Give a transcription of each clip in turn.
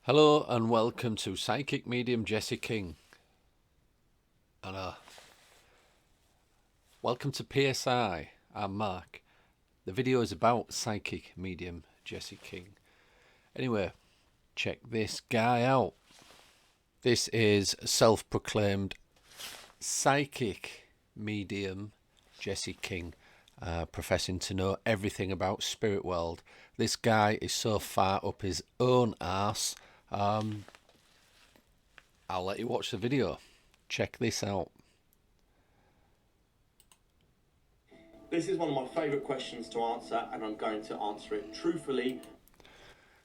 Hello and welcome to Psychic Medium Jesse King. And welcome to PSI. I'm Mark. The video is about Psychic Medium Jesse King. Anyway, check this guy out. This is self-proclaimed Psychic Medium Jesse King, professing to know everything about spirit world. This guy is so far up his own arse. I'll let you watch the video. Check this out. This is one of my favourite questions to answer, and I'm going to answer it truthfully.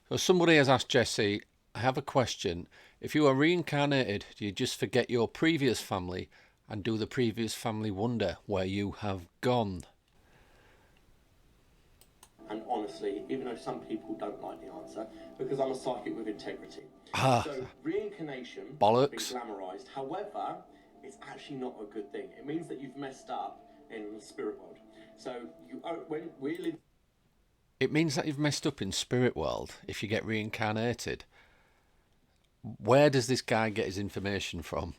So somebody has asked Jesse, I have a question. If you are reincarnated, do you just forget your previous family and do the previous family wonder where you have gone? And honestly, even though some people don't like the answer, because I'm a psychic with integrity. So reincarnation bollocks. has been glamorized. However, it's actually not a good thing. It means that you've messed up in the spirit world. So when we live... It means that you've messed up in spirit world if you get reincarnated. Where does this guy get his information from?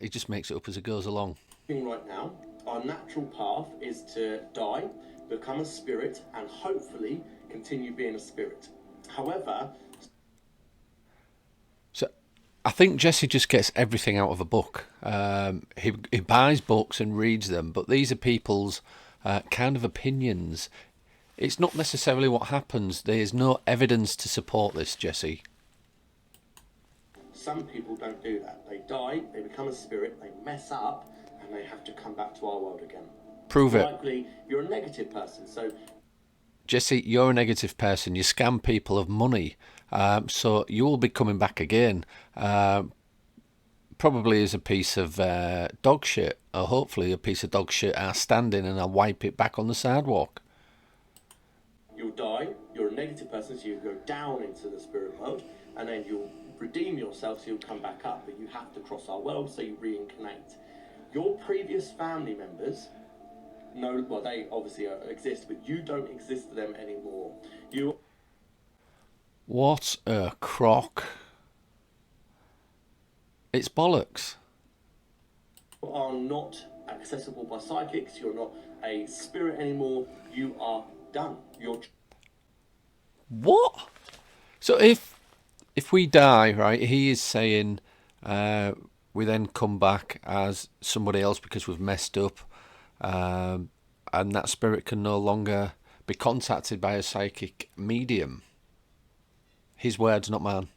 He just makes it up as he goes along. Right now, our natural path is to die, become a spirit, and hopefully continue being a spirit. However... So I think Jesse just gets everything out of a book. He buys books and reads them, but these are people's kind of opinions. It's not necessarily what happens. There's no evidence to support this, Jesse. Some people don't do that. They die, they become a spirit, they mess up, and they have to come back to our world again. Prove it. Likely, you're a negative person, so... Jesse, you're a negative person. You scam people of money. So you will be coming back again. Probably as a piece of dog shit, or hopefully a piece of dog shit are standing and I'll wipe it back on the sidewalk. You'll die, you're a negative person, so you go down into the spirit world, and then you'll redeem yourself, so you'll come back up, but you have to cross our world, so you reincarnate. Your previous family members... No, well, they obviously exist, but you don't exist to them anymore. What a crock. It's bollocks. You are not accessible by psychics. You're not a spirit anymore. You are done. What? So if we die, right, he is saying we then come back as somebody else because we've messed up. And that spirit can no longer be contacted by a psychic medium. His words, not mine.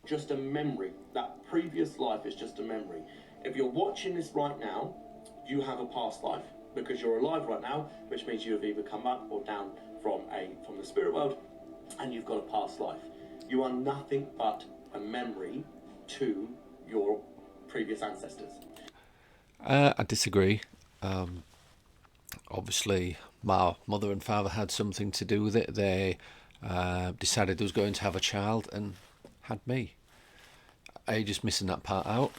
Just a memory. That previous life is just a memory. If you're watching this right now, you have a past life because you're alive right now, which means you have either come up or down from the spirit world, and you've got a past life. You are nothing but a memory to your previous ancestors. I disagree. Obviously, my mother and father had something to do with it. They decided they was going to have a child and had me. Are you just missing that part out?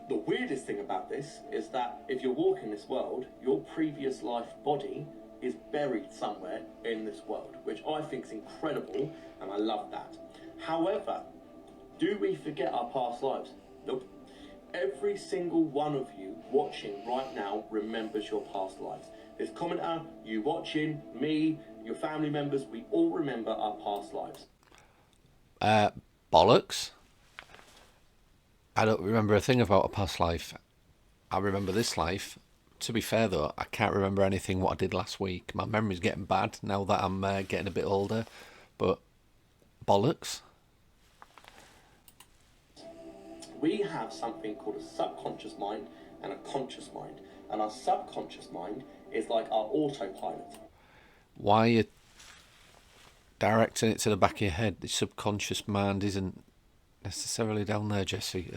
The weirdest thing about this is that if you're walking this world, your previous life body is buried somewhere in this world, which I think is incredible, and I love that. However, do we forget our past lives? Nope. Every single one of you watching right now remembers your past lives. This commenter, you watching, me, your family members, we all remember our past lives. Bollocks. I don't remember a thing about a past life. I remember this life. To be fair though, I can't remember anything what I did last week. My memory's getting bad now that I'm getting a bit older. But bollocks. We have something called a subconscious mind and a conscious mind. And our subconscious mind is like our autopilot. Why are you directing it to the back of your head? The subconscious mind isn't necessarily down there, Jesse.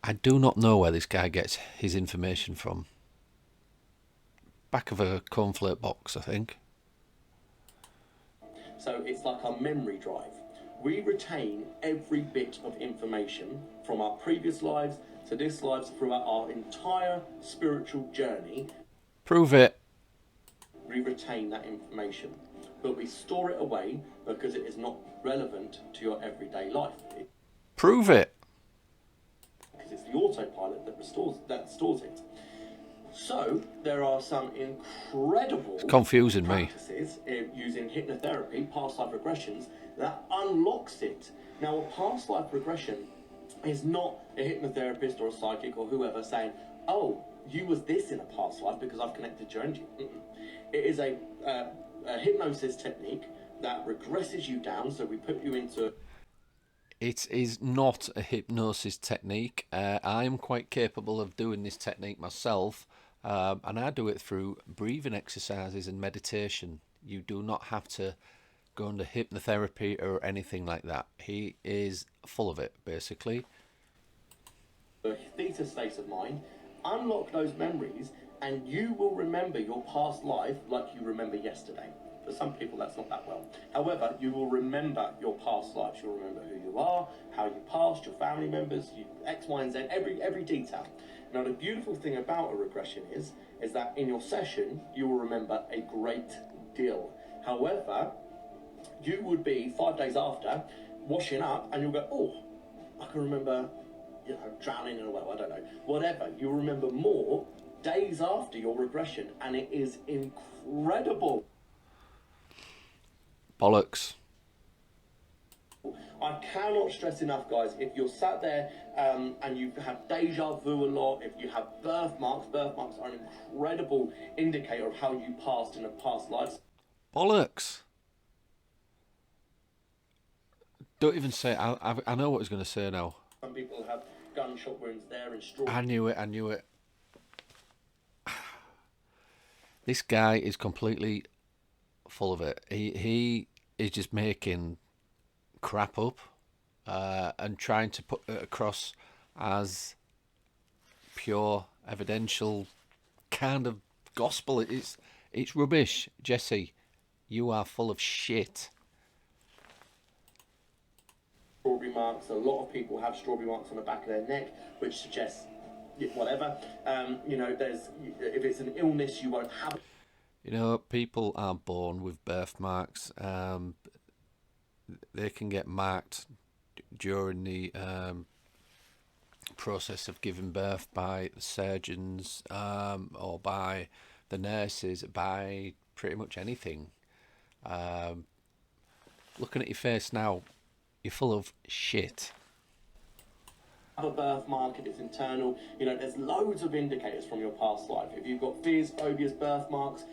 I do not know where this guy gets his information from. Back of a cornflake box, I think. So it's like our memory drive. We retain every bit of information from our previous lives to this lives throughout our entire spiritual journey. Prove it. we retain that information, but we store it away because it is not relevant to your everyday life. Prove it. Because it's the autopilot that stores it. So there are some incredible confusing practices using hypnotherapy, past life regressions, that unlocks it. Now, a past life regression is not a hypnotherapist or a psychic or whoever saying, "Oh, you was this in a past life because I've connected your energy." It is a hypnosis technique that regresses you down. So we put you into. It is not a hypnosis technique. I am quite capable of doing this technique myself, and I do it through breathing exercises and meditation. You do not have to go into hypnotherapy or anything like that. He is full of it, basically. A theta state of mind, unlock those memories, and you will remember your past life like you remember yesterday. For some people, that's not that well. However, you will remember your past lives. You'll remember who you are, how you passed, your family members, X, Y, and Z, every detail. Now, the beautiful thing about a regression is that in your session, you will remember a great deal. However, you would be 5 days after washing up, and you'll go, "Oh, I can remember, drowning in a well, I don't know, whatever." You'll remember more days after your regression, and it is incredible. Bollocks. I cannot stress enough, guys, if you're sat there and you have deja vu a lot, if you have birthmarks are an incredible indicator of how you passed in a past life. Bollocks. Don't even say it. I know what I was going to say now. Some people have gunshot wounds there and straw. I knew it. This guy is completely full of it. He is just making crap up and trying to put it across as pure evidential kind of gospel. It's rubbish. Jesse, you are full of shit. Strawberry marks. A lot of people have strawberry marks on the back of their neck, which suggests whatever. If it's an illness, you won't have. People are born with birthmarks. They can get marked during the process of giving birth by the surgeons or by the nurses, by pretty much anything. Looking at your face now, you're full of shit. Have a birthmark, if it's internal, there's loads of indicators from your past life. If you've got fears, phobias, birthmarks,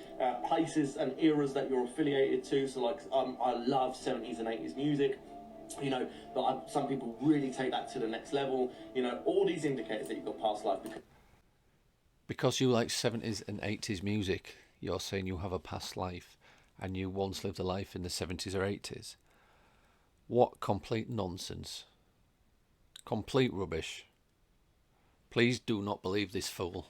places and eras that you're affiliated to, so like I love 70s and 80s music, but some people really take that to the next level. All these indicators that you've got past life. Because you like 70s and 80s music, you're saying you have a past life and you once lived a life in the 70s or 80s. What complete nonsense. Complete rubbish. Please do not believe this fool.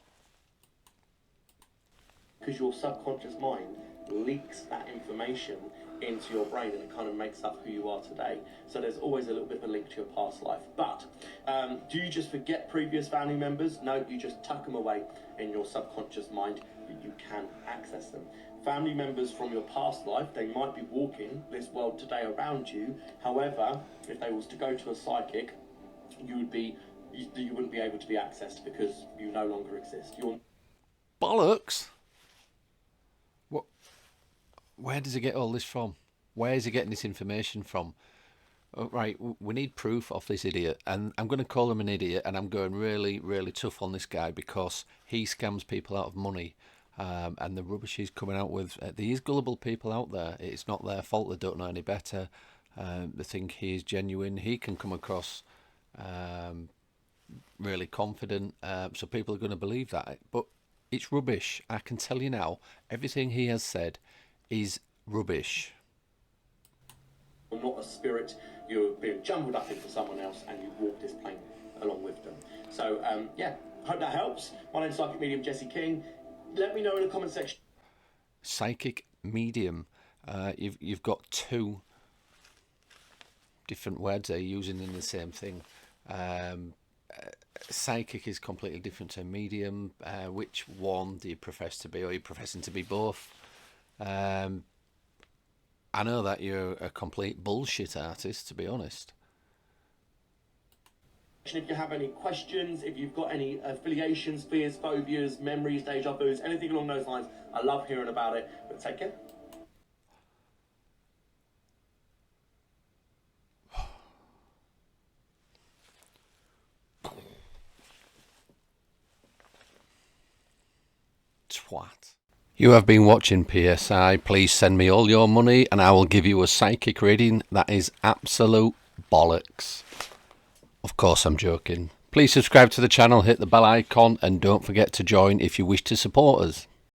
Because your subconscious mind leaks that information into your brain and it kind of makes up who you are today. So there's always a little bit of a link to your past life. But do you just forget previous family members? No, you just tuck them away in your subconscious mind. You can access them. Family members from your past life, they might be walking this world today around you. However, if they was to go to a psychic, you wouldn't be able to be accessed because you no longer exist. Bollocks. What? Where does he get all this from? Where is he getting this information from? Right, we need proof of this idiot, and I'm going to call him an idiot, and I'm going really, really tough on this guy because he scams people out of money, and the rubbish he's coming out with. These gullible people out there, it's not their fault, they don't know any better. They think he is genuine. He can come across really confident, so people are going to believe that, but it's rubbish. I can tell you now, everything he has said is rubbish. You're not a spirit, you're being jumbled up into someone else and you walk this plane along with them. So hope that helps. My name's Psychic Medium Jesse King. Let me know in the comment section. Psychic medium. You've got two different words they're using in the same thing. Psychic is completely different to medium. Which one do you profess to be? Or are you professing to be both? I know that you're a complete bullshit artist, to be honest. If you have any questions, if you've got any affiliations, fears, phobias, memories, deja vus, anything along those lines, I love hearing about it. But take care. Twat. You have been watching PSI. Please send me all your money and I will give you a psychic reading. That is absolute bollocks. Of course I'm joking. Please subscribe to the channel, hit the bell icon and don't forget to join if you wish to support us.